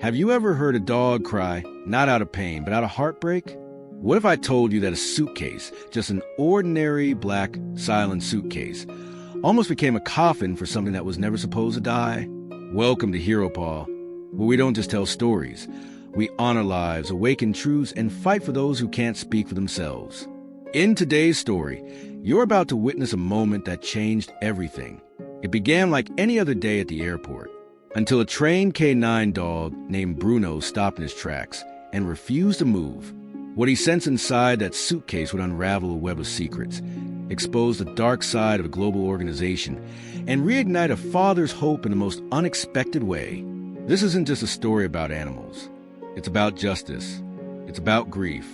Have you ever heard a dog cry, not out of pain, but out of heartbreak? What if I told you that a suitcase, just an ordinary black, silent suitcase, almost became a coffin for something that was never supposed to die? Welcome to Hero Paw, where we don't just tell stories. We honor lives, awaken truths, and fight for those who can't speak for themselves. In today's story, you're about to witness a moment that changed everything. It began like any other day at the airport, until a trained K9 dog named Bruno stopped in his tracks and refused to move. What he sensed inside that suitcase would unravel a web of secrets, expose the dark side of a global organization, and reignite a father's hope in the most unexpected way. This isn't just a story about animals. It's about justice. It's about grief.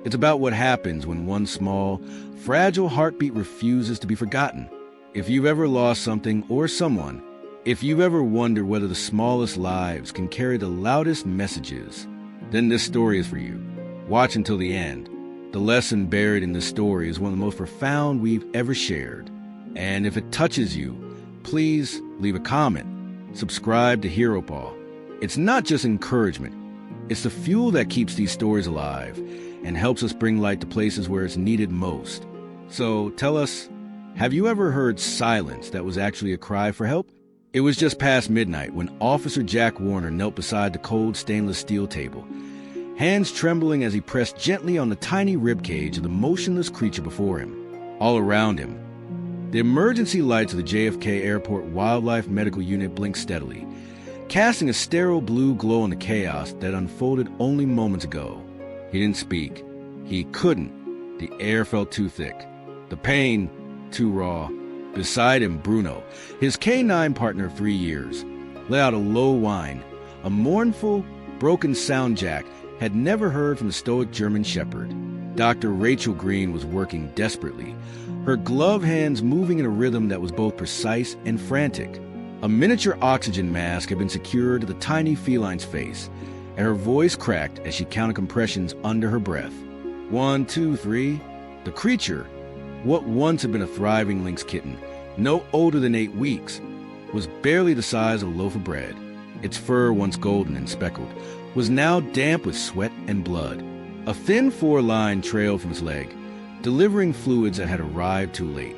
It's about what happens when one small, fragile heartbeat refuses to be forgotten. If you've ever lost something or someone, if you've ever wondered whether the smallest lives can carry the loudest messages, then this story is for you. Watch until the end. The lesson buried in this story is one of the most profound we've ever shared. And if it touches you, please leave a comment. Subscribe to Hero Paw. It's not just encouragement. It's the fuel that keeps these stories alive and helps us bring light to places where it's needed most. So tell us, have you ever heard silence that was actually a cry for help? It was just past midnight when Officer Jack Warner knelt beside the cold stainless steel table, hands trembling as he pressed gently on the tiny ribcage of the motionless creature before him. All around him, the emergency lights of the JFK Airport Wildlife Medical Unit blinked steadily, casting a sterile blue glow on the chaos that unfolded only moments ago. He didn't speak. He couldn't. The air felt too thick. The pain, too raw. Beside him, Bruno, his K9 partner of 3 years, let out a low whine, a mournful, broken sound Jack had never heard from the stoic German shepherd. Dr. Rachel Green was working desperately, her gloved hands moving in a rhythm that was both precise and frantic. A miniature oxygen mask had been secured to the tiny feline's face, and her voice cracked as she counted compressions under her breath. 1, 2, 3. The creature, what once had been a thriving lynx kitten, no older than 8 weeks, was barely the size of a loaf of bread. Its fur, once golden and speckled, was now damp with sweat and blood. A thin 4-line trailed from its leg, delivering fluids that had arrived too late.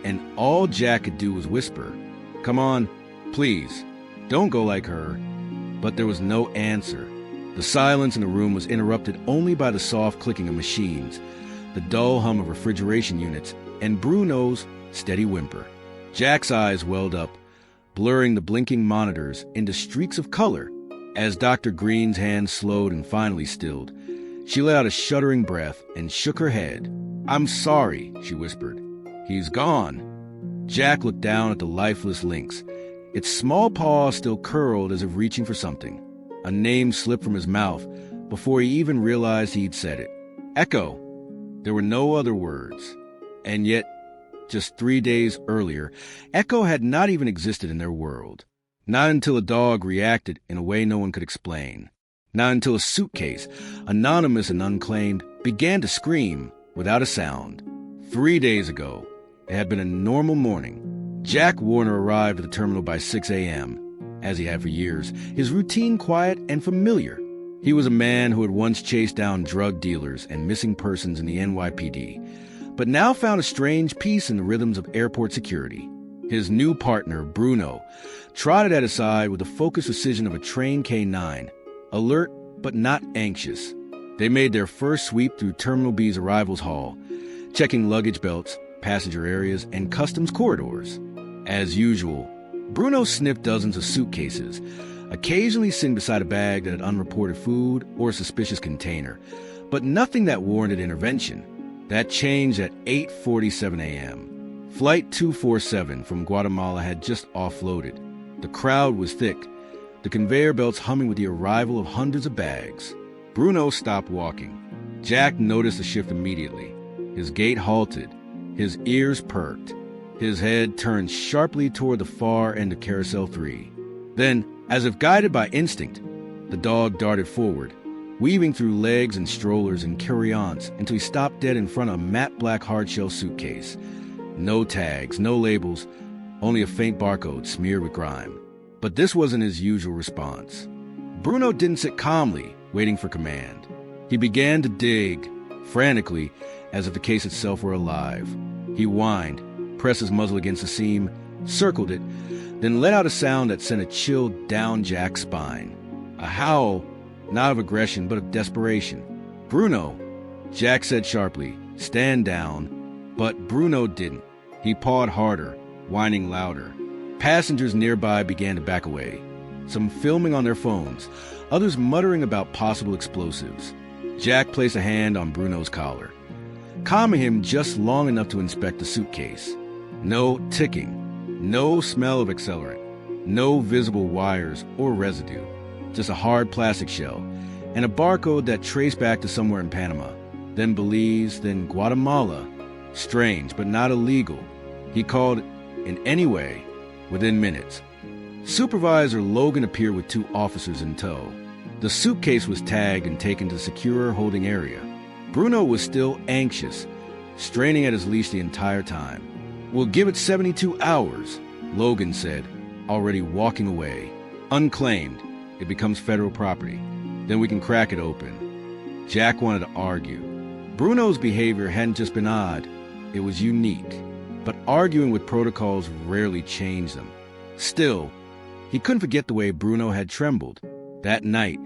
And all Jack could do was whisper, "Come on, please, don't go like her." But there was no answer. The silence in the room was interrupted only by the soft clicking of machines, the dull hum of refrigeration units, and Bruno's steady whimper. Jack's eyes welled up, blurring the blinking monitors into streaks of color. As Dr. Green's hand slowed and finally stilled, she let out a shuddering breath and shook her head. "I'm sorry," she whispered. "He's gone." Jack looked down at the lifeless lynx, its small paw still curled as if reaching for something. A name slipped from his mouth before he even realized he'd said it. Echo. There were no other words. And yet, just 3 days earlier, Echo had not even existed in their world. Not until a dog reacted in a way no one could explain. Not until a suitcase, anonymous and unclaimed, began to scream without a sound. 3 days ago, it had been a normal morning. Jack Warner arrived at the terminal by 6 a.m., as he had for years, his routine quiet and familiar. He was a man who had once chased down drug dealers and missing persons in the NYPD, but now found a strange peace in the rhythms of airport security. His new partner, Bruno, trotted at his side with the focused precision of a trained K9, alert but not anxious. They made their first sweep through Terminal B's arrivals hall, checking luggage belts, passenger areas, and customs corridors. As usual, Bruno sniffed dozens of suitcases, occasionally sitting beside a bag that had unreported food or a suspicious container, but nothing that warranted intervention. That changed at 8:47 a.m. Flight 247 from Guatemala had just offloaded. The crowd was thick, the conveyor belts humming with the arrival of hundreds of bags. Bruno stopped walking. Jack noticed the shift immediately. His gait halted, his ears perked, his head turned sharply toward the far end of Carousel 3. Then, as if guided by instinct, the dog darted forward, weaving through legs and strollers and carry-ons until he stopped dead in front of a matte black hardshell suitcase. No tags, no labels, only a faint barcode smeared with grime. But this wasn't his usual response. Bruno didn't sit calmly, waiting for command. He began to dig, frantically, as if the case itself were alive. He whined, pressed his muzzle against the seam, circled it, then let out a sound that sent a chill down Jack's spine. A howl, not of aggression, but of desperation. "Bruno," Jack said sharply, "stand down." But Bruno didn't. He pawed harder, whining louder. Passengers nearby began to back away, some filming on their phones, others muttering about possible explosives. Jack placed a hand on Bruno's collar, calming him just long enough to inspect the suitcase. No ticking, no smell of accelerant, no visible wires or residue, just a hard plastic shell and a barcode that traced back to somewhere in Panama, then Belize, then Guatemala. Strange, but not illegal. He called in any way within minutes. Supervisor Logan appeared with 2 officers in tow. The suitcase was tagged and taken to the secure holding area. Bruno was still anxious, straining at his leash the entire time. "We'll give it 72 hours, Logan said, already walking away. "Unclaimed. It becomes federal property. Then we can crack it open." Jack wanted to argue. Bruno's behavior hadn't just been odd, it was unique. But arguing with protocols rarely changed them. Still, he couldn't forget the way Bruno had trembled. That night,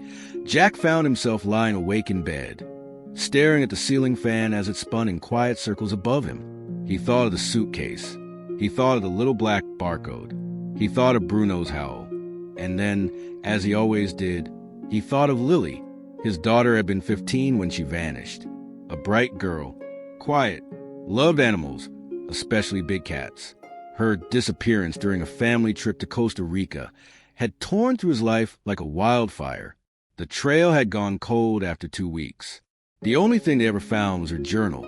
Jack found himself lying awake in bed, staring at the ceiling fan as it spun in quiet circles above him. He thought of the suitcase. He thought of the little black barcode. He thought of Bruno's howl. And then, as he always did, he thought of Lily. His daughter had been 15 when she vanished. A bright girl, quiet, loved animals, especially big cats. Her disappearance during a family trip to Costa Rica had torn through his life like a wildfire. The trail had gone cold after 2 weeks. The only thing they ever found was her journal,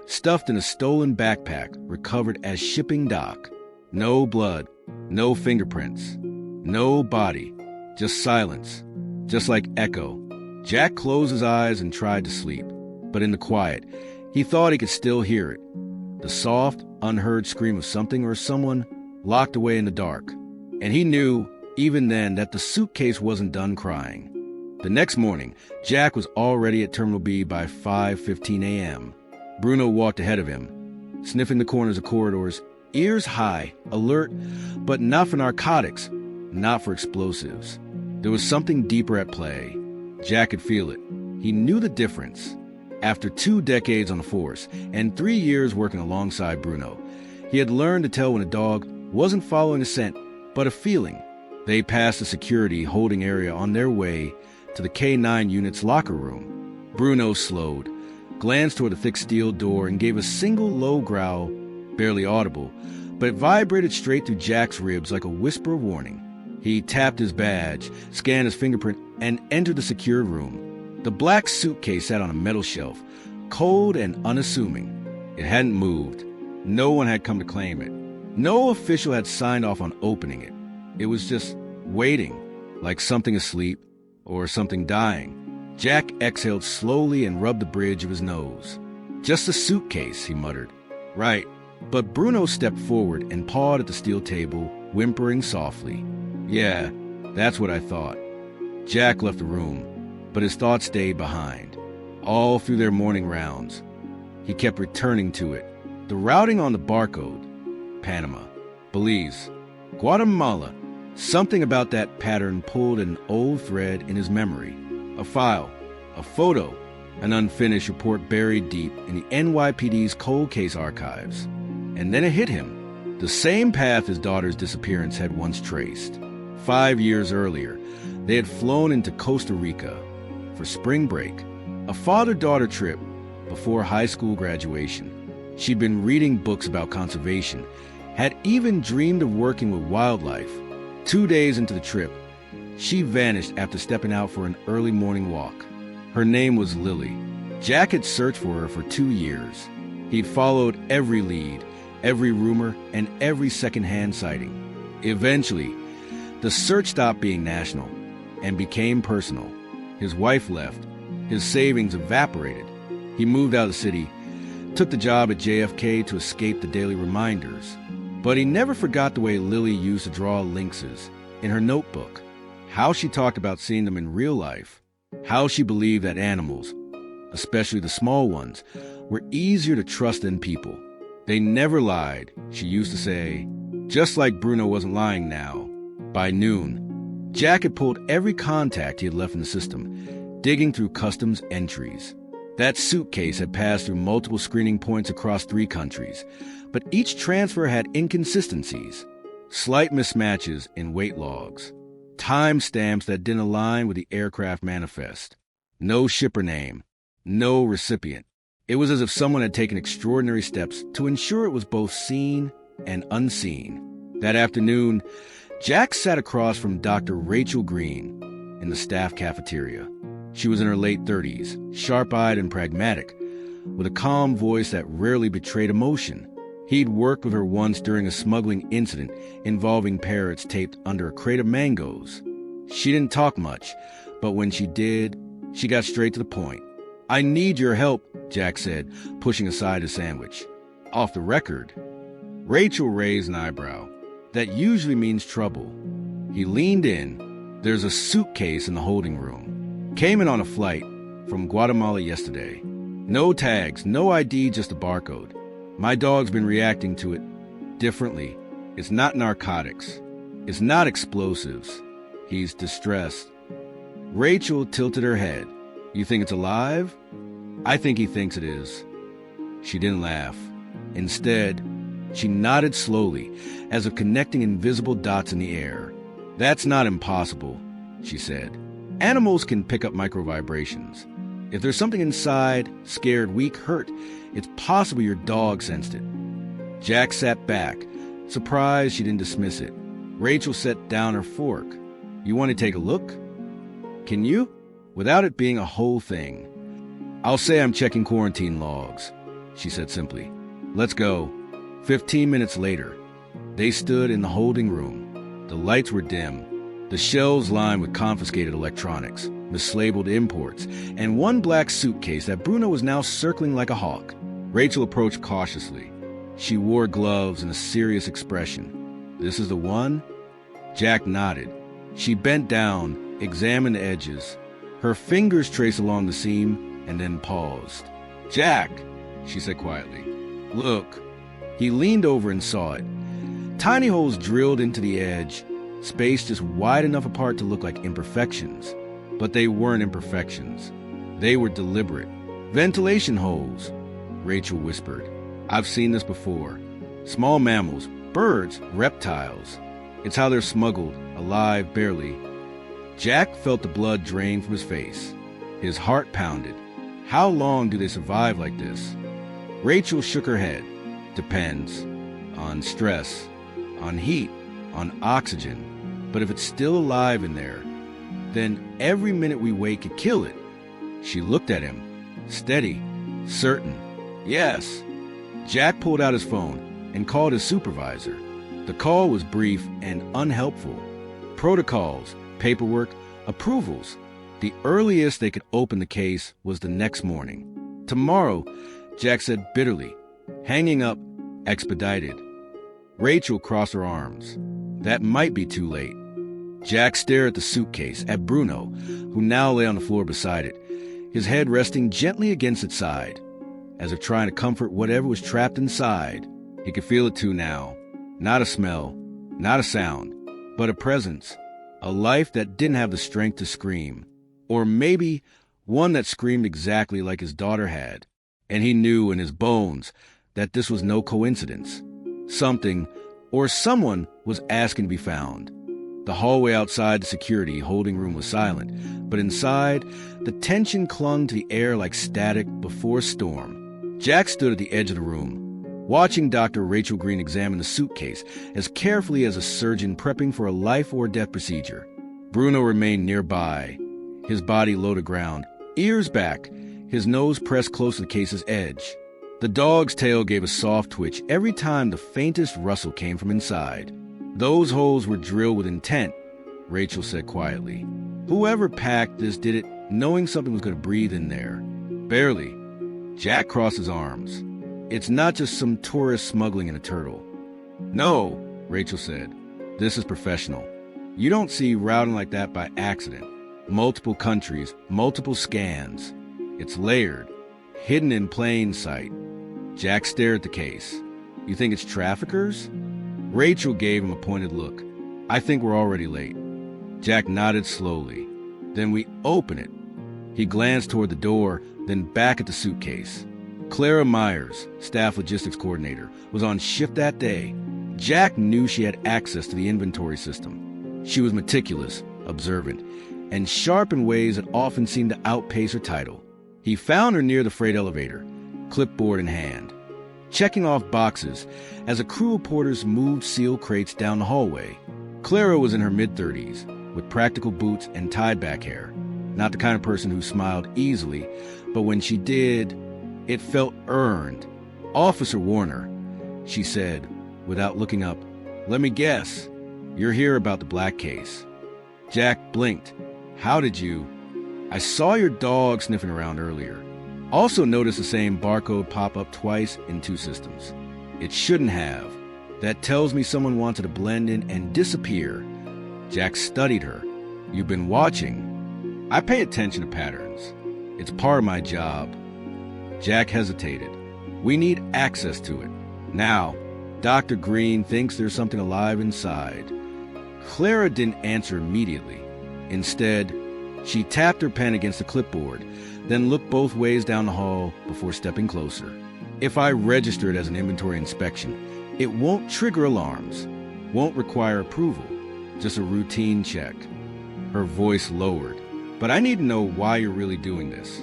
stuffed in a stolen backpack recovered as shipping dock. No blood, no fingerprints, no body, just silence, just like echo. Jack closed his eyes and tried to sleep, but in the quiet, he thought he could still hear it. The soft, unheard scream of something or someone locked away in the dark. And he knew, even then, that the suitcase wasn't done crying. The next morning, Jack was already at Terminal B by 5:15 a.m. Bruno walked ahead of him, sniffing the corners of corridors, ears high, alert, but not for narcotics, not for explosives. There was something deeper at play. Jack could feel it. He knew the difference. After 2 decades on the force and 3 years working alongside Bruno, he had learned to tell when a dog wasn't following a scent, but a feeling. They passed the security holding area on their way to the K9 unit's locker room. Bruno slowed, glanced toward the thick steel door, and gave a single low growl, barely audible, but it vibrated straight through Jack's ribs like a whisper of warning. He tapped his badge, scanned his fingerprint, and entered the secured room. The black suitcase sat on a metal shelf, cold and unassuming. It hadn't moved. No one had come to claim it. No official had signed off on opening it. It was just waiting, like something asleep or something dying. Jack exhaled slowly and rubbed the bridge of his nose. "Just a suitcase," he muttered. "Right." But Bruno stepped forward and pawed at the steel table, whimpering softly. "Yeah, that's what I thought." Jack left the room, but his thoughts stayed behind. All through their morning rounds, he kept returning to it. The routing on the barcode: Panama, Belize, Guatemala. Something about that pattern pulled an old thread in his memory. A file, a photo, an unfinished report buried deep in the NYPD's cold case archives. And then it hit him. The same path his daughter's disappearance had once traced. 5 years earlier, they had flown into Costa Rica for spring break, a father-daughter trip before high school graduation. She'd been reading books about conservation, had even dreamed of working with wildlife. 2 days into the trip, she vanished after stepping out for an early morning walk. Her name was Lily. Jack had searched for her for 2 years. He'd followed every lead, every rumor, and every second-hand sighting. Eventually, the search stopped being national and became personal. His wife left. His savings evaporated. He moved out of the city, took the job at JFK to escape the daily reminders. But he never forgot the way Lily used to draw lynxes in her notebook. how she talked about seeing them in real life, how she believed that animals, especially the small ones, were easier to trust than people. They never lied, she used to say, just like Bruno wasn't lying now. By noon, Jack had pulled every contact he had left in the system, digging through customs entries. That suitcase had passed through multiple screening points across 3 countries, but each transfer had inconsistencies, slight mismatches in weight logs, time stamps that didn't align with the aircraft manifest, no shipper name, no recipient. It was as if someone had taken extraordinary steps to ensure it was both seen and unseen. That afternoon, Jack sat across from Dr. Rachel Green in the staff cafeteria. She was in her late 30s, sharp-eyed and pragmatic, with a calm voice that rarely betrayed emotion. He'd worked with her once during a smuggling incident involving parrots taped under a crate of mangoes. She didn't talk much, but when she did, she got straight to the point. "I need your help," Jack said, pushing aside his sandwich. "Off the record." Rachel raised an eyebrow. "That usually means trouble." He leaned in. "There's a suitcase in the holding room. Came in on a flight from Guatemala yesterday. No tags, no ID, just a barcode. My dog's been reacting to it differently. It's not narcotics. It's not explosives. He's distressed." Rachel tilted her head. "You think it's alive?" "I think he thinks it is." She didn't laugh. Instead, she nodded slowly, as if connecting invisible dots in the air. "That's not impossible," she said. "Animals can pick up microvibrations. If there's something inside, scared, weak, hurt, it's possible your dog sensed it." Jack sat back, surprised she didn't dismiss it. Rachel set down her fork. "You want to take a look?" "Can you?" Without it being a whole thing. "I'll say I'm checking quarantine logs," she said simply. "Let's go." 15 minutes later, they stood in the holding room. The lights were dim, the shelves lined with confiscated electronics, mislabeled imports, and one black suitcase that Bruno was now circling like a hawk. Rachel approached cautiously. She wore gloves and a serious expression. "This is the one?" Jack nodded. She bent down, examined the edges. Her fingers traced along the seam and then paused. "Jack," she said quietly. "Look." He leaned over and saw it. Tiny holes drilled into the edge, spaced just wide enough apart to look like imperfections. But they weren't imperfections. They were deliberate. "Ventilation holes," Rachel whispered. "I've seen this before. Small mammals, birds, reptiles. It's how they're smuggled, alive barely." Jack felt the blood drain from his face. His heart pounded. How long do they survive like this? Rachel shook her head. "Depends. On stress, on heat, on oxygen. But if it's still alive in there, then every minute we wait could kill it." She looked at him, steady, certain. "Yes." Jack pulled out his phone and called his supervisor. The call was brief and unhelpful. Protocols, paperwork, approvals. The earliest they could open the case was the next morning. "Tomorrow," Jack said bitterly. Hanging up, expedited. Rachel crossed her arms. That might be too late. Jack stared at the suitcase, at Bruno, who now lay on the floor beside it, his head resting gently against its side, as if trying to comfort whatever was trapped inside. He could feel it too now. Not a smell, not a sound, but a presence. A life that didn't have the strength to scream. Or maybe one that screamed exactly like his daughter had. And he knew in his bones that this was no coincidence. Something, or someone, was asking to be found. The hallway outside the security holding room was silent, but inside, the tension clung to the air like static before a storm. Jack stood at the edge of the room, watching Dr. Rachel Green examine the suitcase as carefully as a surgeon prepping for a life-or-death procedure. Bruno remained nearby, his body low to ground, ears back, his nose pressed close to the case's edge. The dog's tail gave a soft twitch every time the faintest rustle came from inside. "Those holes were drilled with intent," Rachel said quietly. "Whoever packed this did it knowing something was going to breathe in there." "Barely." Jack crossed his arms. "It's not just some tourist smuggling in a turtle." "No," Rachel said. "This is professional." You don't see routing like that by accident. Multiple countries, multiple scans. It's layered, hidden in plain sight. Jack stared at the case. You think it's traffickers? Rachel gave him a pointed look. I think we're already late. Jack nodded slowly. Then we open it. He glanced toward the door, then back at the suitcase. Clara Myers, staff logistics coordinator, was on shift that day. Jack knew she had access to the inventory system. She was meticulous, observant, and sharp in ways that often seemed to outpace her title. He found her near the freight elevator, clipboard in hand, checking off boxes as a crew of porters moved sealed crates down the hallway. Clara was in her mid-30s, with practical boots and tied-back hair. Not the kind of person who smiled easily, but when she did, it felt earned. Officer Warner, she said, without looking up. Let me guess. You're here about the black case. Jack blinked. How did you? I saw your dog sniffing around earlier. Also noticed the same barcode pop up twice in two systems. It shouldn't have. That tells me someone wanted to blend in and disappear. Jack studied her. You've been watching. I pay attention to patterns. It's part of my job. Jack hesitated. We need access to it. Now, Dr. Green thinks there's something alive inside. Clara didn't answer immediately. Instead, she tapped her pen against the clipboard, then looked both ways down the hall before stepping closer. If I register it as an inventory inspection, it won't trigger alarms, won't require approval, just a routine check. Her voice lowered. But I need to know why you're really doing this.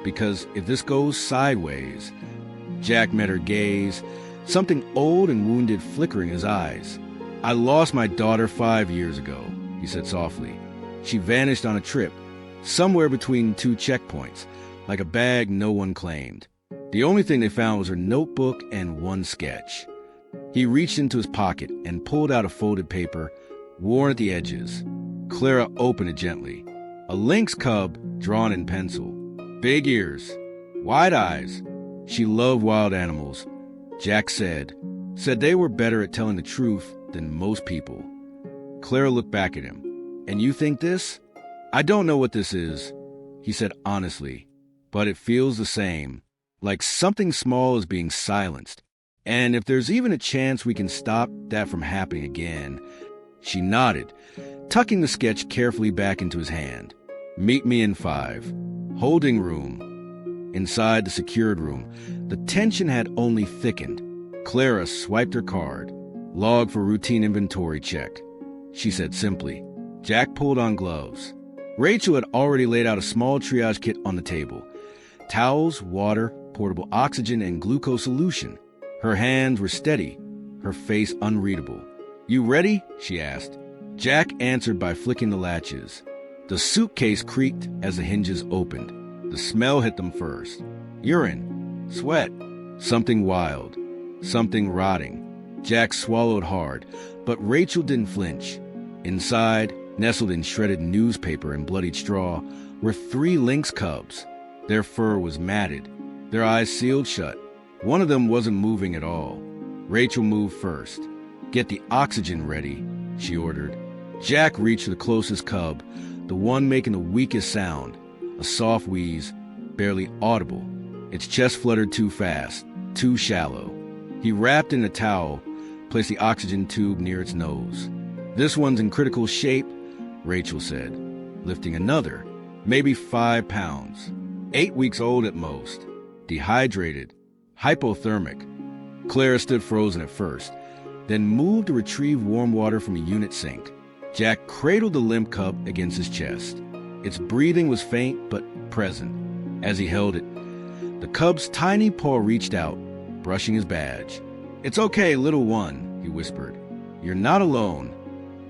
Because if this goes sideways... Jack met her gaze, something old and wounded flickering his eyes. I lost my daughter 5 years ago, he said softly. She vanished on a trip, somewhere between two checkpoints, like a bag no one claimed. The only thing they found was her notebook and one sketch. He reached into his pocket and pulled out a folded paper, worn at the edges. Clara opened it gently. A lynx cub drawn in pencil. Big ears, wide eyes. She loved wild animals. Jack said they were better at telling the truth than most people. Clara looked back at him. And you think this? I don't know what this is, he said honestly, but it feels the same, like something small is being silenced. And if there's even a chance we can stop that from happening again. She nodded, tucking the sketch carefully back into his hand. Meet me in 5. Holding room. Inside the secured room, the tension had only thickened. Clara swiped her card. Log for routine inventory check, she said simply. Jack pulled on gloves. Rachel had already laid out a small triage kit on the table. Towels, water, portable oxygen, and glucose solution. Her hands were steady, her face unreadable. You ready? She asked. Jack answered by flicking the latches. The suitcase creaked as the hinges opened. The smell hit them first. Urine, sweat, something wild, something rotting. Jack swallowed hard, but Rachel didn't flinch. Inside, nestled in shredded newspaper and bloodied straw, were 3 lynx cubs. Their fur was matted, their eyes sealed shut. One of them wasn't moving at all. Rachel moved first. Get the oxygen ready, she ordered. Jack reached for the closest cub, the one making the weakest sound, a soft wheeze, barely audible. Its chest fluttered too fast, too shallow. He wrapped in a towel, placed the oxygen tube near its nose. This one's in critical shape, Rachel said, lifting another, maybe 5 pounds, 8 weeks old at most, dehydrated, hypothermic. Clara stood frozen at first, then moved to retrieve warm water from a unit sink. Jack cradled the limp cub against his chest. Its breathing was faint but present. As he held it, the cub's tiny paw reached out, brushing his badge. It's okay, little one, he whispered. You're not alone.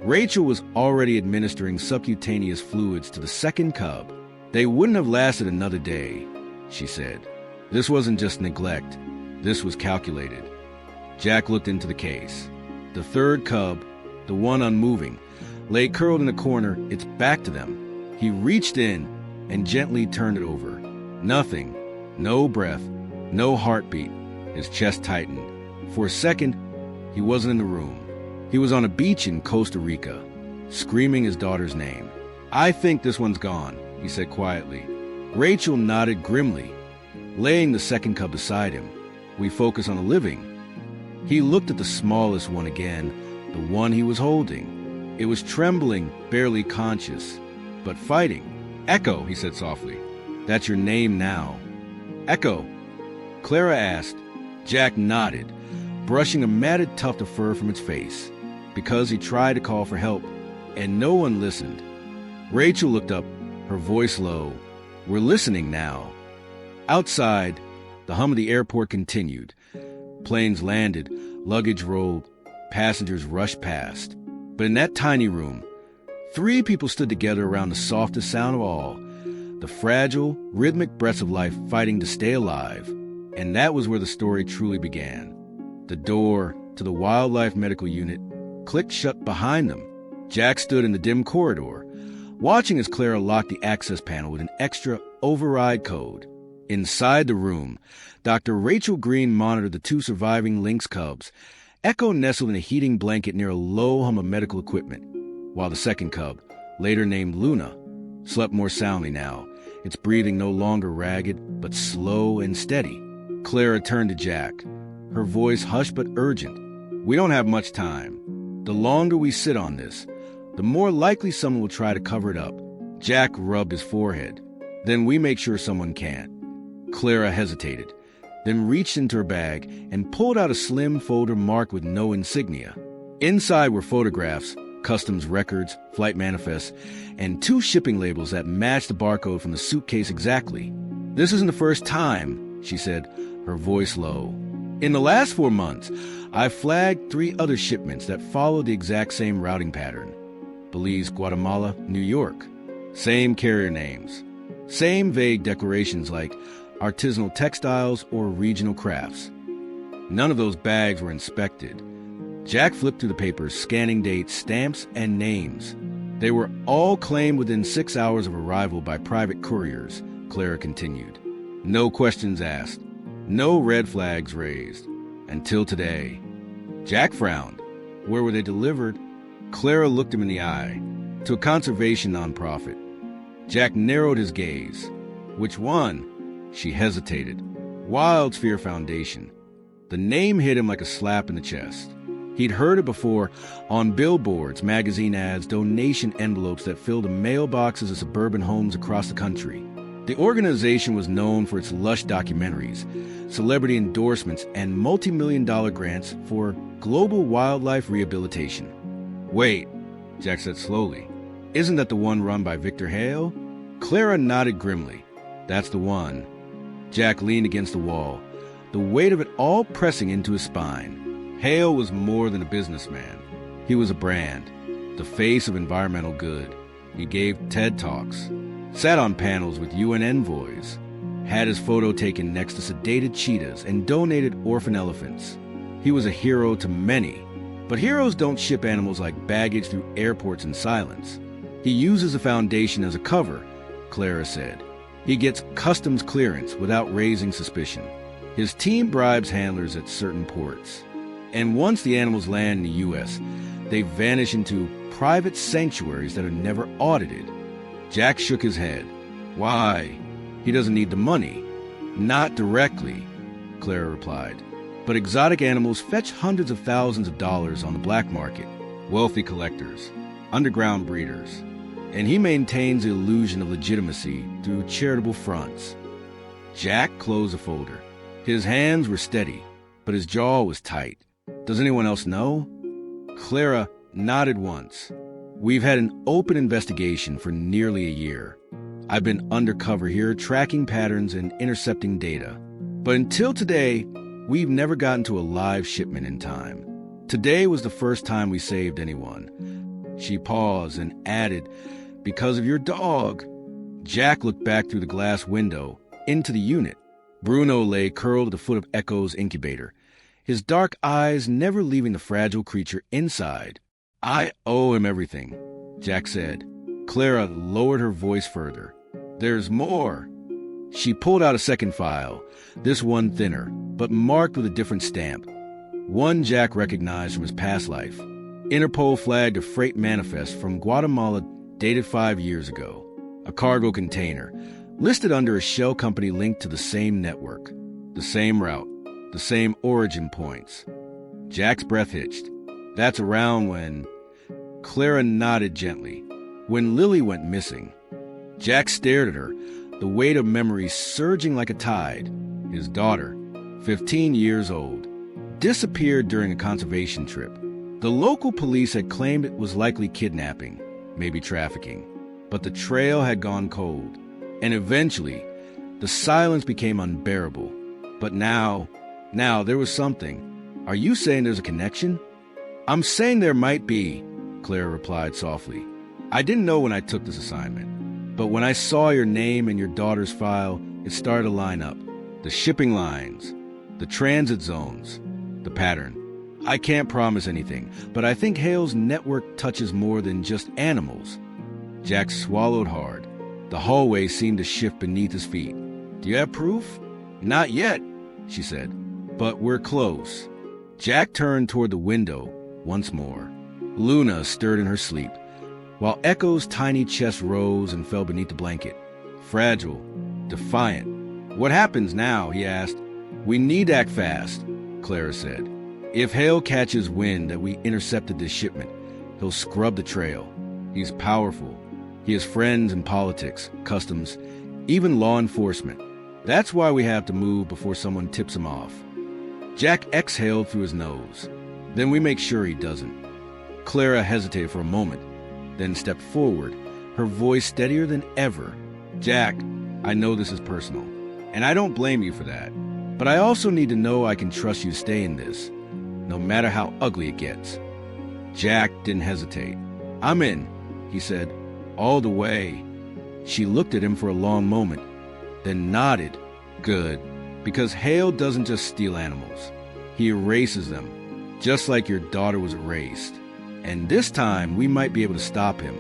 Rachel was already administering subcutaneous fluids to the second cub. They wouldn't have lasted another day, she said. This wasn't just neglect. This was calculated. Jack looked into the case. The third cub, the one unmoving, lay curled in a corner, its back to them. He reached in and gently turned it over. Nothing. No breath. No heartbeat. His chest tightened. For a second, he wasn't in the room. He was on a beach in Costa Rica. screaming his daughter's name. "I think this one's gone," he said quietly. Rachel nodded grimly, laying the second cub beside him. "We focus on the living." He looked at the smallest one again, the one he was holding. It was trembling, barely conscious, but fighting. "Echo," he said softly. "That's your name now." "Echo?" Clara asked. Jack nodded, brushing a matted tuft of fur from its face, because he tried to call for help, and no one listened. Rachel looked up, her voice low. "We're listening now." Outside, the hum of the airport continued. Planes landed, luggage rolled, passengers rushed past. But in that tiny room, 3 people stood together around the softest sound of all, the fragile, rhythmic breaths of life fighting to stay alive. And that was where the story truly began. The door to the wildlife medical unit clicked shut behind them. Jack stood in the dim corridor, watching as Clara locked the access panel with an extra override code. Inside the room, Dr. Rachel Green monitored the 2 surviving lynx cubs, Echo nestled in a heating blanket near a low hum of medical equipment, while the second cub, later named Luna, slept more soundly now, its breathing no longer ragged, but slow and steady. Clara turned to Jack, her voice hushed but urgent. "We don't have much time. The longer we sit on this, the more likely someone will try to cover it up." Jack rubbed his forehead. "Then we make sure someone can't." Clara hesitated, then reached into her bag and pulled out a slim folder marked with no insignia. Inside were photographs, customs records, flight manifests, and 2 shipping labels that matched the barcode from the suitcase exactly. "This isn't the first time," she said, her voice low. "In the last 4 months, I flagged 3 other shipments that followed the exact same routing pattern. Belize, Guatemala, New York. Same carrier names. Same vague declarations like artisanal textiles or regional crafts. None of those bags were inspected." Jack flipped through the papers, scanning dates, stamps, and names. "They were all claimed within 6 hours of arrival by private couriers," Clara continued. "No questions asked. No red flags raised. Until today." Jack frowned. "Where were they delivered?" Clara looked him in the eye. "To a conservation nonprofit." Jack narrowed his gaze. "Which one?" She hesitated. "Wild Sphere Foundation." The name hit him like a slap in the chest. He'd heard it before on billboards, magazine ads, donation envelopes that filled the mailboxes of suburban homes across the country. The organization was known for its lush documentaries, celebrity endorsements, and multi-million-dollar grants for global wildlife rehabilitation. "Wait," Jack said slowly. "Isn't that the one run by Victor Hale?" Clara nodded grimly. "That's the one." Jack leaned against the wall, the weight of it all pressing into his spine. Hale was more than a businessman. He was a brand, the face of environmental good. He gave TED Talks, sat on panels with UN envoys, had his photo taken next to sedated cheetahs, and donated orphan elephants. He was a hero to many, but heroes don't ship animals like baggage through airports in silence. He uses the foundation as a cover, Clara said. He gets customs clearance without raising suspicion. His team bribes handlers at certain ports. And once the animals land in the U.S., they vanish into private sanctuaries that are never audited. Jack shook his head. "Why? He doesn't need the money." "Not directly," Clara replied. "But exotic animals fetch hundreds of thousands of dollars on the black market. Wealthy collectors, underground breeders. And he maintains the illusion of legitimacy through charitable fronts." Jack closed the folder. His hands were steady, but his jaw was tight. "Does anyone else know?" Clara nodded once. "We've had an open investigation for nearly a year. I've been undercover here, tracking patterns and intercepting data. But until today, we've never gotten to a live shipment in time. Today was the first time we saved anyone." She paused and added, "Because of your dog." Jack looked back through the glass window, into the unit. Bruno lay curled at the foot of Echo's incubator, his dark eyes never leaving the fragile creature inside. "I owe him everything," Jack said. Clara lowered her voice further. "There's more." She pulled out a second file, this one thinner, but marked with a different stamp. One Jack recognized from his past life. Interpol flagged a freight manifest from Guatemala dated 5 years ago. A cargo container, listed under a shell company linked to the same network. The same route, the same origin points. Jack's breath hitched. That's around when... Clara nodded gently. When Lily went missing. Jack stared at her, the weight of memories surging like a tide. His daughter, 15 years old, disappeared during a conservation trip. The local police had claimed it was likely kidnapping, maybe trafficking. But the trail had gone cold, and eventually, the silence became unbearable. But now there was something. Are you saying there's a connection? I'm saying there might be, Clara replied softly. I didn't know when I took this assignment, but when I saw your name and your daughter's file, it started to line up. The shipping lines, the transit zones, the pattern. I can't promise anything, but I think Hale's network touches more than just animals. Jack swallowed hard. The hallway seemed to shift beneath his feet. Do you have proof? Not yet, she said, but we're close. Jack turned toward the window once more. Luna stirred in her sleep, while Echo's tiny chest rose and fell beneath the blanket. Fragile, defiant. What happens now? He asked. We need to act fast, Clara said. If Hale catches wind that we intercepted this shipment, he'll scrub the trail. He's powerful. He has friends in politics, customs, even law enforcement. That's why we have to move before someone tips him off. Jack exhaled through his nose. Then we make sure he doesn't. Clara hesitated for a moment, then stepped forward, her voice steadier than ever. Jack, I know this is personal, and I don't blame you for that. But I also need to know I can trust you to stay in this, no matter how ugly it gets. Jack didn't hesitate. I'm in, he said, all the way. She looked at him for a long moment, then nodded. Good, because Hale doesn't just steal animals. He erases them, just like your daughter was erased. And this time, we might be able to stop him.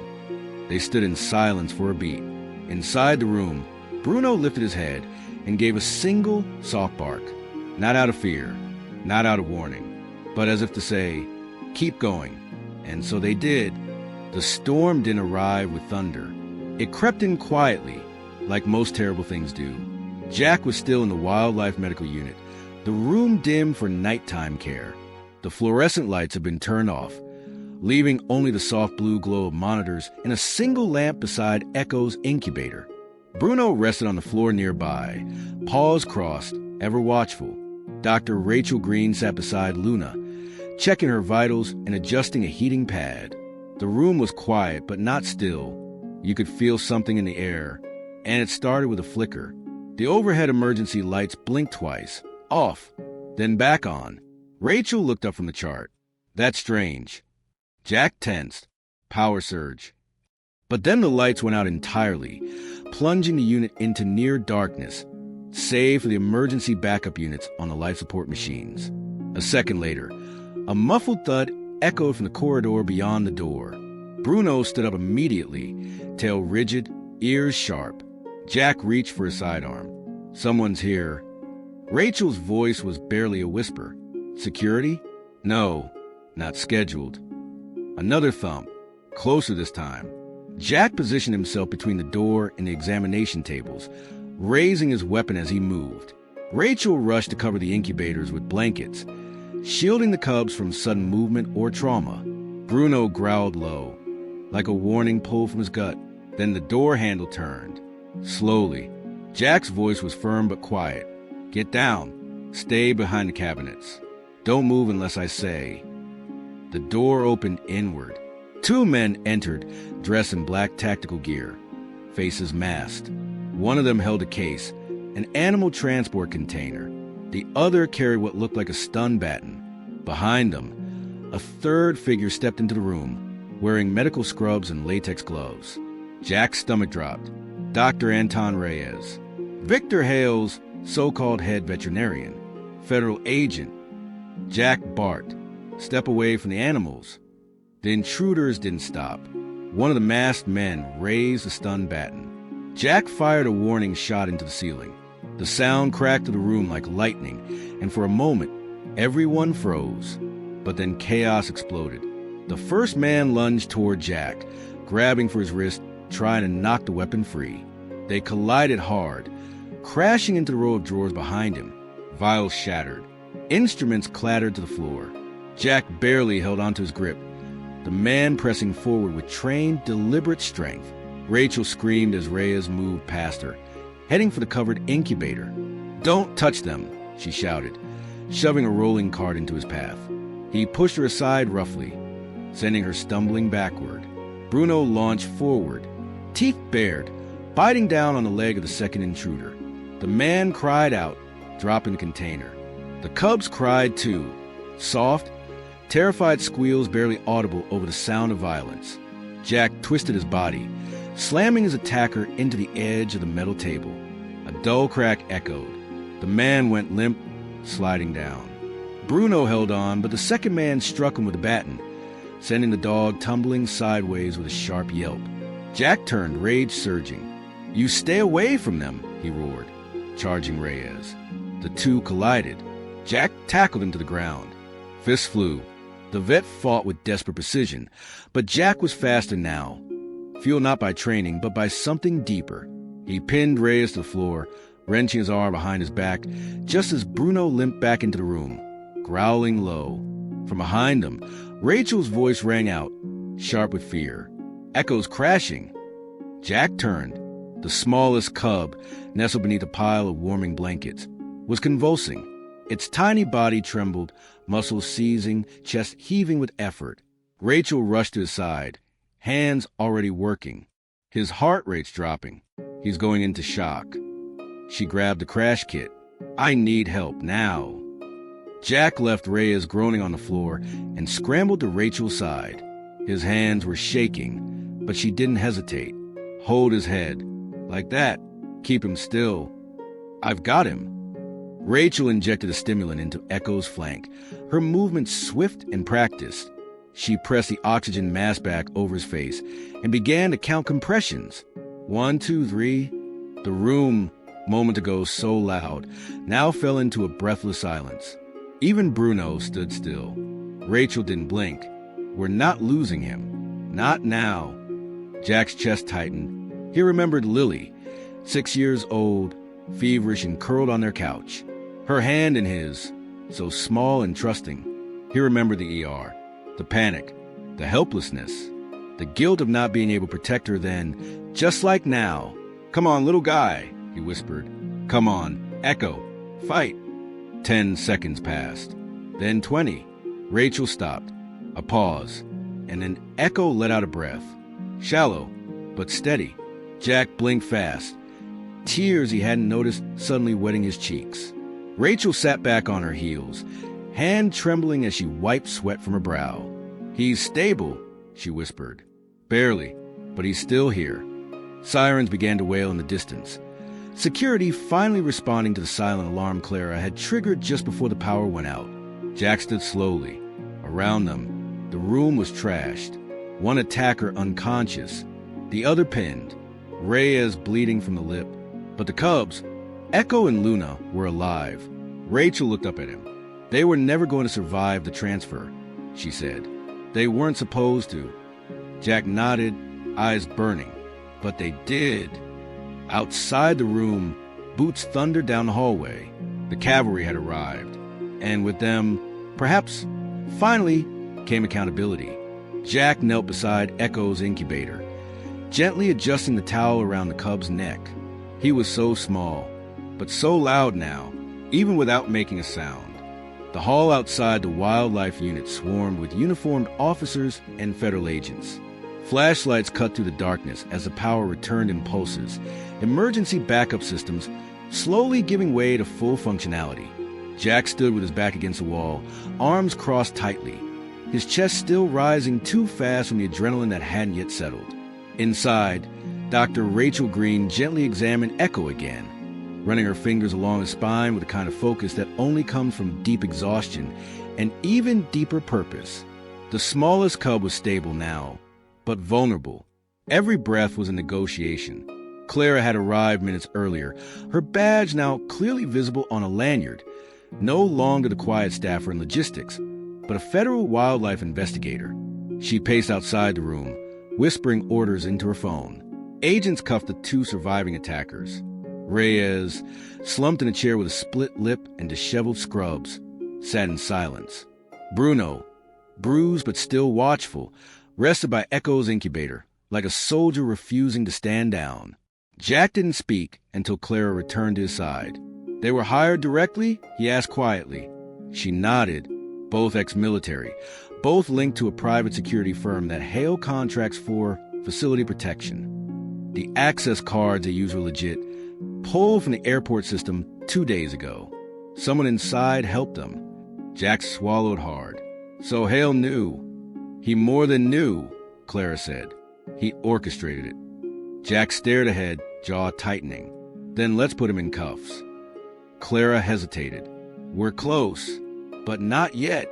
They stood in silence for a beat. Inside the room, Bruno lifted his head and gave a single soft bark. Not out of fear, not out of warning, but as if to say, keep going. And so they did. The storm didn't arrive with thunder. It crept in quietly, like most terrible things do. Jack was still in the wildlife medical unit, the room dim for nighttime care. The fluorescent lights had been turned off, leaving only the soft blue glow of monitors and a single lamp beside Echo's incubator. Bruno rested on the floor nearby, paws crossed, ever watchful. Dr. Rachel Green sat beside Luna, checking her vitals and adjusting a heating pad. The room was quiet, but not still. You could feel something in the air, and it started with a flicker. The overhead emergency lights blinked twice, off, then back on. Rachel looked up from the chart. That's strange. Jack tensed. Power surge. But then the lights went out entirely, plunging the unit into near darkness, save for the emergency backup units on the life support machines. A second later, a muffled thud echoed from the corridor beyond the door. Bruno stood up immediately, tail rigid, ears sharp. Jack reached for his sidearm. Someone's here. Rachel's voice was barely a whisper. Security? No, not scheduled. Another thump, closer this time. Jack positioned himself between the door and the examination tables, raising his weapon as he moved. Rachel rushed to cover the incubators with blankets, shielding the cubs from sudden movement or trauma. Bruno growled low, like a warning pull from his gut. Then the door handle turned. Slowly. Jack's voice was firm but quiet. Get down. Stay behind the cabinets. Don't move unless I say. The door opened inward. Two men entered, dressed in black tactical gear, faces masked. One of them held a case, an animal transport container. The other carried what looked like a stun baton. Behind them, a third figure stepped into the room, wearing medical scrubs and latex gloves. Jack's stomach dropped. Dr. Anton Reyes, Victor Hale's so-called head veterinarian, federal agent. Jack barked. Step away from the animals. The intruders didn't stop. One of the masked men raised a stun baton. Jack fired a warning shot into the ceiling. The sound cracked through the room like lightning, and for a moment, everyone froze. But then chaos exploded. The first man lunged toward Jack, grabbing for his wrist, trying to knock the weapon free. They collided hard, crashing into the row of drawers behind him. Vials shattered. Instruments clattered to the floor. Jack barely held onto his grip, the man pressing forward with trained, deliberate strength. Rachel screamed as Reyes moved past her, heading for the covered incubator. "Don't touch them," she shouted, shoving a rolling cart into his path. He pushed her aside roughly, sending her stumbling backward. Bruno launched forward, teeth bared, biting down on the leg of the second intruder. The man cried out, dropping the container. The cubs cried too, soft, terrified squeals barely audible over the sound of violence. Jack twisted his body, slamming his attacker into the edge of the metal table. A dull crack echoed. The man went limp, sliding down. Bruno held on, but the second man struck him with a baton, sending the dog tumbling sideways with a sharp yelp. Jack turned, rage surging. "You stay away from them," he roared, charging Reyes. The two collided. Jack tackled him to the ground. Fists flew. The vet fought with desperate precision, but Jack was faster now, fueled not by training, but by something deeper. He pinned Reyes to the floor, wrenching his arm behind his back, just as Bruno limped back into the room, growling low. From behind them, Rachel's voice rang out, sharp with fear. Echoes crashing. Jack turned. The smallest cub, nestled beneath a pile of warming blankets, was convulsing. Its tiny body trembled, muscles seizing, chest heaving with effort. Rachel rushed to his side, hands already working. His heart rate's dropping. He's going into shock. She grabbed the crash kit. "I need help now." Jack left Reyes groaning on the floor and scrambled to Rachel's side. His hands were shaking, but she didn't hesitate. "Hold his head. Like that. Keep him still. I've got him." Rachel injected a stimulant into Echo's flank, her movements swift and practiced. She pressed the oxygen mask back over his face and began to count compressions. 1, 2, 3. The room, moment ago so loud, now fell into a breathless silence. Even Bruno stood still. Rachel didn't blink. "We're not losing him. Not now." Jack's chest tightened. He remembered Lily, 6 years old, feverish and curled on their couch. Her hand in his, so small and trusting. He remembered the ER, the panic, the helplessness, the guilt of not being able to protect her then, just like now. "Come on, little guy," he whispered. "Come on, Echo, fight." 10 seconds passed, then 20. Rachel stopped. A pause, and then Echo let out a breath. Shallow, but steady. Jack blinked fast, tears he hadn't noticed suddenly wetting his cheeks. Rachel sat back on her heels, hand trembling as she wiped sweat from her brow. "He's stable," she whispered. "Barely, but he's still here." Sirens began to wail in the distance. Security finally responding to the silent alarm Clara had triggered just before the power went out. Jack stood slowly. Around them, the room was trashed. One attacker unconscious, the other pinned, Reyes bleeding from the lip. But the cubs, Echo and Luna, were alive. Rachel looked up at him. "They were never going to survive the transfer," she said. "They weren't supposed to." Jack nodded, eyes burning. "But they did." Outside the room, boots thundered down the hallway. The cavalry had arrived, and with them, perhaps, finally, came accountability. Jack knelt beside Echo's incubator, gently adjusting the towel around the cub's neck. He was so small, but so loud now, even without making a sound. The hall outside the wildlife unit swarmed with uniformed officers and federal agents. Flashlights cut through the darkness as the power returned in pulses, emergency backup systems slowly giving way to full functionality. Jack stood with his back against the wall, arms crossed tightly, his chest still rising too fast from the adrenaline that hadn't yet settled. Inside, Dr. Rachel Green gently examined Echo again, running her fingers along his spine with the kind of focus that only comes from deep exhaustion and even deeper purpose. The smallest cub was stable now, but vulnerable. Every breath was a negotiation. Clara had arrived minutes earlier, her badge now clearly visible on a lanyard. No longer the quiet staffer in logistics, but a federal wildlife investigator. She paced outside the room, whispering orders into her phone. Agents cuffed the 2 surviving attackers. Reyes, slumped in a chair with a split lip and disheveled scrubs, sat in silence. Bruno, bruised but still watchful, rested by Echo's incubator, like a soldier refusing to stand down. Jack didn't speak until Clara returned to his side. They were hired directly? He asked quietly. She nodded. Both ex-military, both linked to a private security firm that Hale contracts for facility protection. The access cards they use were legit, pulled from the airport system 2 days ago. Someone inside helped them. Jack swallowed hard. So Hale knew. He more than knew, Clara said. He orchestrated it. Jack stared ahead, jaw tightening. Then let's put him in cuffs. Clara hesitated. We're close, but not yet.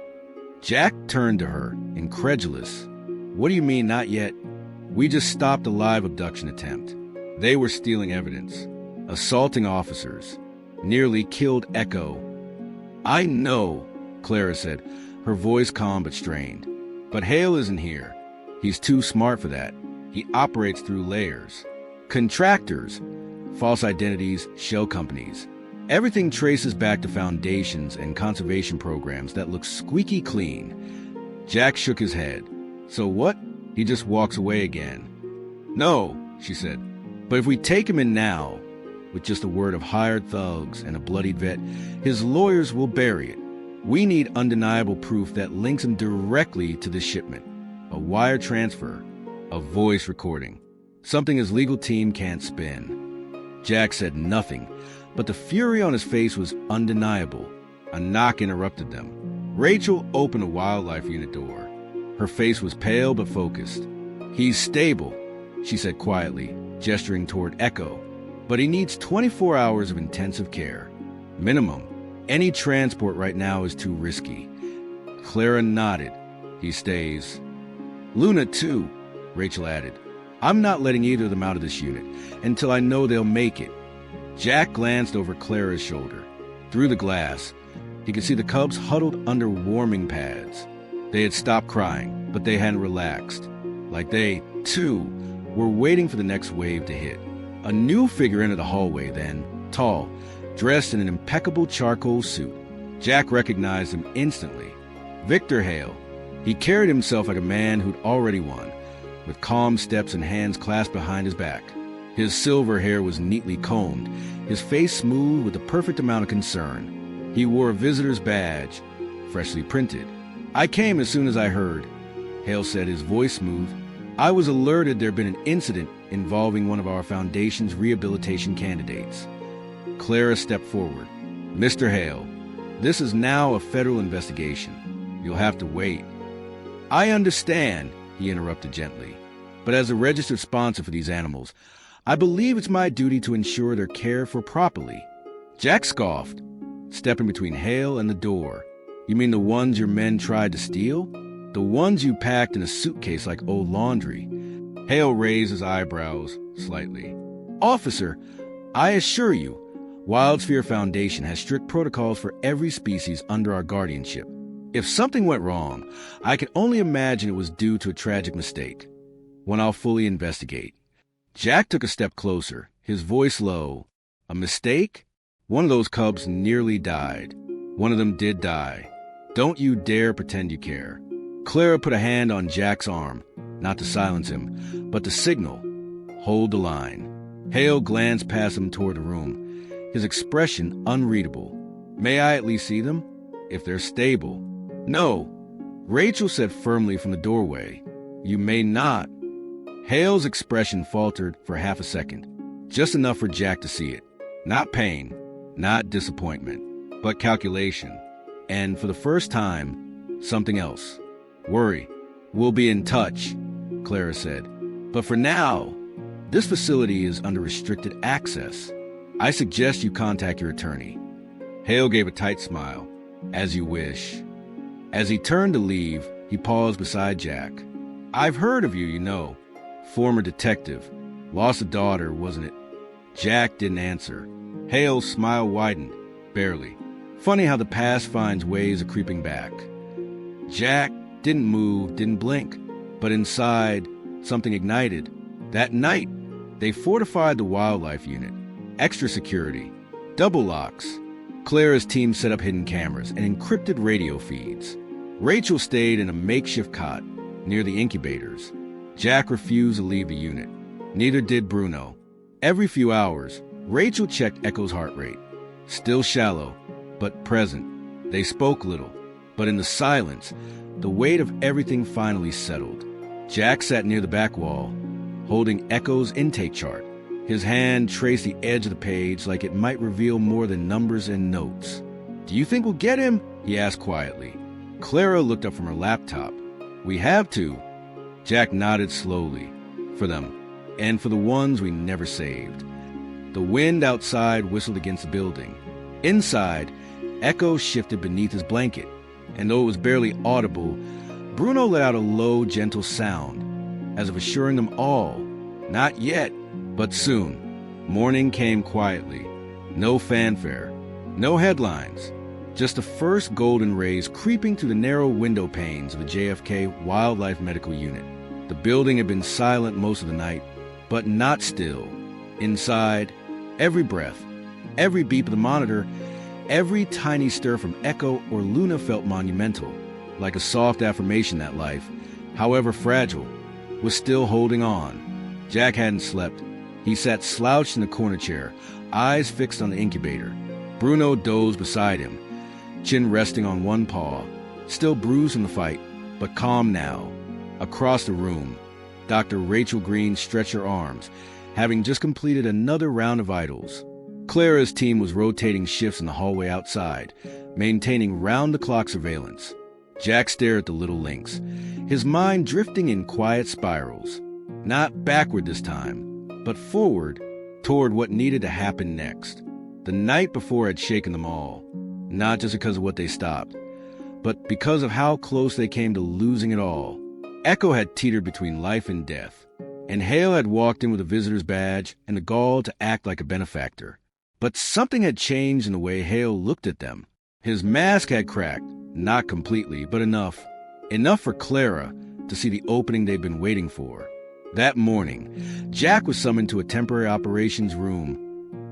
Jack turned to her, incredulous. What do you mean, not yet? We just stopped a live abduction attempt. They were stealing evidence, assaulting officers, nearly killed Echo. I know, Clara said, her voice calm but strained. But Hale isn't here. He's too smart for that. He operates through layers. Contractors, false identities, shell companies. Everything traces back to foundations and conservation programs that look squeaky clean. Jack shook his head. So what? He just walks away again. No, she said. But if we take him in now, with just a word of hired thugs and a bloodied vet, his lawyers will bury it. We need undeniable proof that links him directly to the shipment. A wire transfer, a voice recording, something his legal team can't spin. Jack said nothing, but the fury on his face was undeniable. A knock interrupted them. Rachel opened a wildlife unit door. Her face was pale but focused. He's stable, she said quietly, gesturing toward Echo. But he needs 24 hours of intensive care. Minimum. Any transport right now is too risky. Clara nodded. He stays. Luna, too, Rachel added. I'm not letting either of them out of this unit until I know they'll make it. Jack glanced over Clara's shoulder. Through the glass, he could see the cubs huddled under warming pads. They had stopped crying, but they hadn't relaxed. Like they, too, were waiting for the next wave to hit. A new figure entered the hallway then, tall, dressed in an impeccable charcoal suit. Jack recognized him instantly. Victor Hale. He carried himself like a man who'd already won, with calm steps and hands clasped behind his back. His silver hair was neatly combed, his face smooth with the perfect amount of concern. He wore a visitor's badge, freshly printed. I came as soon as I heard, Hale said, his voice smooth. I was alerted there'd been an incident involving one of our Foundation's rehabilitation candidates. Clara stepped forward. Mr. Hale, this is now a federal investigation. You'll have to wait. I understand, he interrupted gently. But as a registered sponsor for these animals, I believe it's my duty to ensure they're cared for properly. Jack scoffed, stepping between Hale and the door. You mean the ones your men tried to steal? The ones you packed in a suitcase like old laundry? Hale raised his eyebrows slightly. Officer, I assure you, Wildsphere Foundation has strict protocols for every species under our guardianship. If something went wrong, I can only imagine it was due to a tragic mistake, one I'll fully investigate. Jack took a step closer, his voice low. A mistake? One of those cubs nearly died. One of them did die. Don't you dare pretend you care. Clara put a hand on Jack's arm, not to silence him, but to signal. Hold the line. Hale glanced past him toward the room, his expression unreadable. May I at least see them? If they're stable. No, Rachel said firmly from the doorway. You may not. Hale's expression faltered for half a second, just enough for Jack to see it. Not pain, not disappointment, but calculation. And for the first time, something else. Worry. We'll be in touch, Clara said. But for now, this facility is under restricted access. I suggest you contact your attorney. Hale gave a tight smile. As you wish. As he turned to leave, he paused beside Jack. I've heard of you, you know. Former detective. Lost a daughter, wasn't it? Jack didn't answer. Hale's smile widened, barely. Funny how the past finds ways of creeping back. Jack didn't move, didn't blink. But inside, something ignited. That night, they fortified the wildlife unit. Extra security, double locks. Clara's team set up hidden cameras and encrypted radio feeds. Rachel stayed in a makeshift cot near the incubators. Jack refused to leave the unit. Neither did Bruno. Every few hours, Rachel checked Echo's heart rate. Still shallow, but present. They spoke little, but in the silence, the weight of everything finally settled. Jack sat near the back wall, holding Echo's intake chart. His hand traced the edge of the page like it might reveal more than numbers and notes. "Do you think we'll get him?" he asked quietly. Clara looked up from her laptop. "We have to." Jack nodded slowly. "For them, and for the ones we never saved." The wind outside whistled against the building. Inside, Echo shifted beneath his blanket, and though it was barely audible, Bruno let out a low, gentle sound, as if assuring them all, not yet, but soon. Morning came quietly. No fanfare, no headlines, just the first golden rays creeping through the narrow window panes of the JFK Wildlife Medical Unit. The building had been silent most of the night, but not still. Inside, every breath, every beep of the monitor, every tiny stir from Echo or Luna felt monumental, like a soft affirmation that life, however fragile, was still holding on. Jack hadn't slept. He sat slouched in the corner chair, eyes fixed on the incubator. Bruno dozed beside him, chin resting on one paw, still bruised from the fight, but calm now. Across the room, Dr. Rachel Green stretched her arms, having just completed another round of vitals. Clara's team was rotating shifts in the hallway outside, maintaining round-the-clock surveillance. Jack stared at the little lynx, his mind drifting in quiet spirals. Not backward this time, but forward, toward what needed to happen next. The night before had shaken them all, not just because of what they stopped, but because of how close they came to losing it all. Echo had teetered between life and death, and Hale had walked in with a visitor's badge and the gall to act like a benefactor. But something had changed in the way Hale looked at them. His mask had cracked, not completely, but enough. Enough for Clara to see the opening they'd been waiting for. That morning, Jack was summoned to a temporary operations room,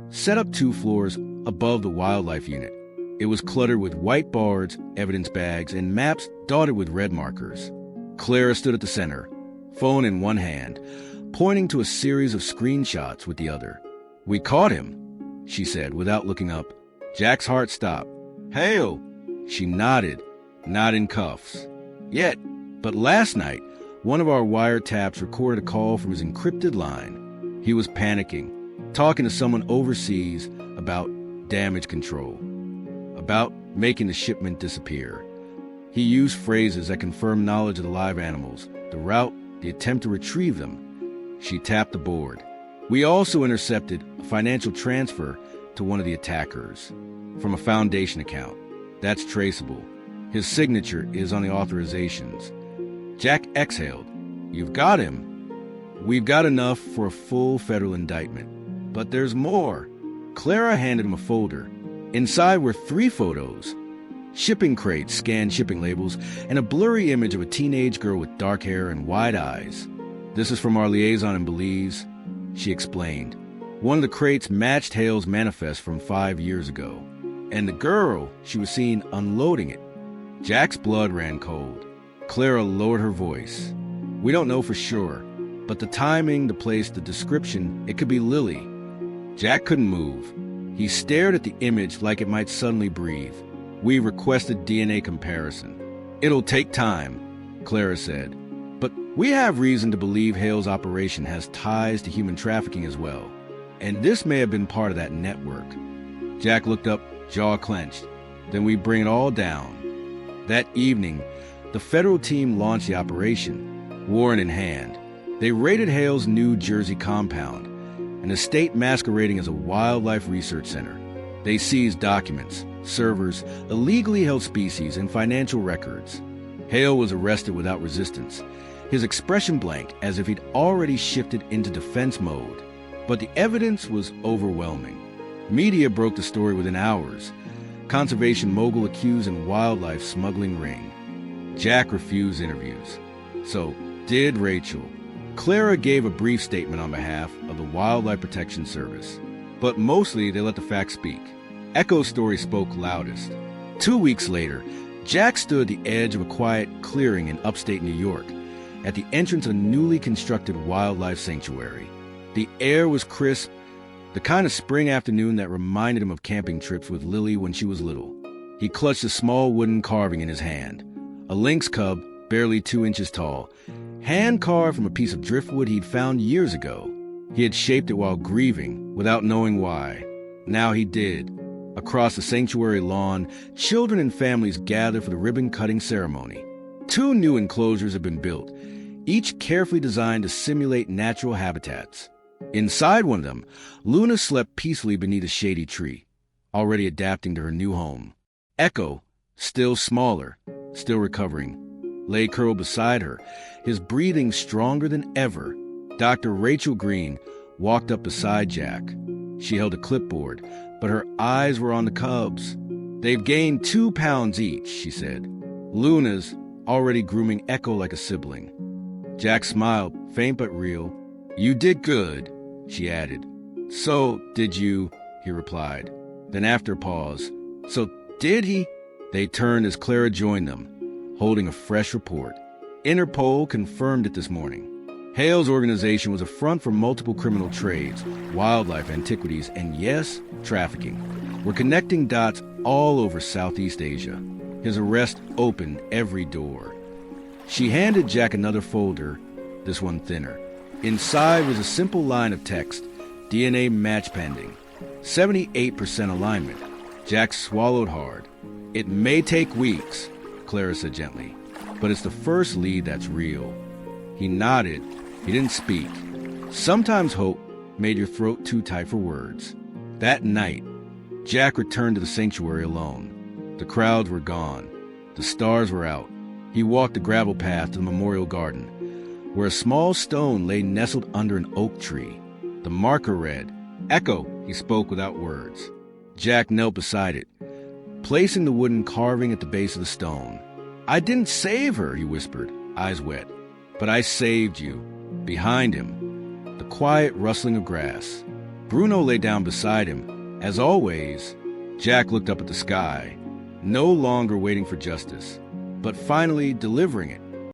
set up 2 floors above the wildlife unit. It was cluttered with white boards, evidence bags, and maps dotted with red markers. Clara stood at the center, phone in one hand, pointing to a series of screenshots with the other. "We caught him," she said without looking up. Jack's heart stopped. "Hale!" She nodded, not in cuffs. Yet, but last night, one of our wiretaps recorded a call from his encrypted line. He was panicking, talking to someone overseas about damage control, about making the shipment disappear. He used phrases that confirmed knowledge of the live animals, the route, the attempt to retrieve them. She tapped the board. We also intercepted a financial transfer to one of the attackers from a foundation account. That's traceable. His signature is on the authorizations. Jack exhaled. "You've got him." "We've got enough for a full federal indictment. But there's more." Clara handed him a folder. Inside were 3 photos. Shipping crates, scanned shipping labels, and a blurry image of a teenage girl with dark hair and wide eyes. "This is from our liaison in Belize," she explained. One of the crates matched Hale's manifest from 5 years ago. And the girl, she was seen unloading it. Jack's blood ran cold. Clara lowered her voice. "We don't know for sure, but the timing, the place, the description, it could be Lily." Jack couldn't move. He stared at the image like it might suddenly breathe. "We requested DNA comparison." "It'll take time," Clara said. "But we have reason to believe Hale's operation has ties to human trafficking as well. And this may have been part of that network." Jack looked up, jaw clenched. "Then we bring it all down." That evening, the federal team launched the operation, warrant in hand. They raided Hale's New Jersey compound, an estate masquerading as a wildlife research center. They seized documents, servers, illegally held species, and financial records. Hale was arrested without resistance, his expression blank as if he'd already shifted into defense mode. But the evidence was overwhelming. Media broke the story within hours. Conservation mogul accused in wildlife smuggling ring. Jack refused interviews. So, Did Rachel. Clara gave a brief statement on behalf of the Wildlife Protection Service, but mostly they let the facts speak. Echo's story spoke loudest. 2 weeks later, Jack stood at the edge of a quiet clearing in upstate New York, at the entrance of a newly constructed wildlife sanctuary. The air was crisp, the kind of spring afternoon that reminded him of camping trips with Lily when she was little. He clutched a small wooden carving in his hand, a lynx cub barely 2 inches tall, hand-carved from a piece of driftwood he'd found years ago. He had shaped it while grieving, without knowing why. Now he did. Across the sanctuary lawn, children and families gathered for the ribbon-cutting ceremony. 2 new enclosures had been built, each carefully designed to simulate natural habitats. Inside one of them, Luna slept peacefully beneath a shady tree, already adapting to her new home. Echo, still smaller, still recovering, lay curled beside her, his breathing stronger than ever. Dr. Rachel Green walked up beside Jack. She held a clipboard, but her eyes were on the cubs. "They've gained 2 pounds each," she said. "Luna's already grooming Echo like a sibling." Jack smiled, faint but real. "You did good," she added. "So, did you," he replied. Then after a pause, "So, did he?" They turned as Clara joined them, holding a fresh report. Interpol confirmed it this morning. Hale's organization was a front for multiple criminal trades, wildlife, antiquities, and yes, trafficking. We're connecting dots all over Southeast Asia. His arrest opened every door. She handed Jack another folder, this one thinner. Inside was a simple line of text, DNA match pending, 78% alignment. Jack swallowed hard. "It may take weeks," Clara said gently, "but it's the first lead that's real." He nodded. He didn't speak. Sometimes hope made your throat too tight for words. That night, Jack returned to the sanctuary alone. The crowds were gone. The stars were out. He walked the gravel path to the memorial garden, where a small stone lay nestled under an oak tree. The marker read, "Echo," he spoke without words. Jack knelt beside it, placing the wooden carving at the base of the stone. "I didn't save her," he whispered, eyes wet. "But I saved you." Behind him, the quiet rustling of grass. Bruno lay down beside him. As always, Jack looked up at the sky, no longer waiting for justice, but finally delivering it.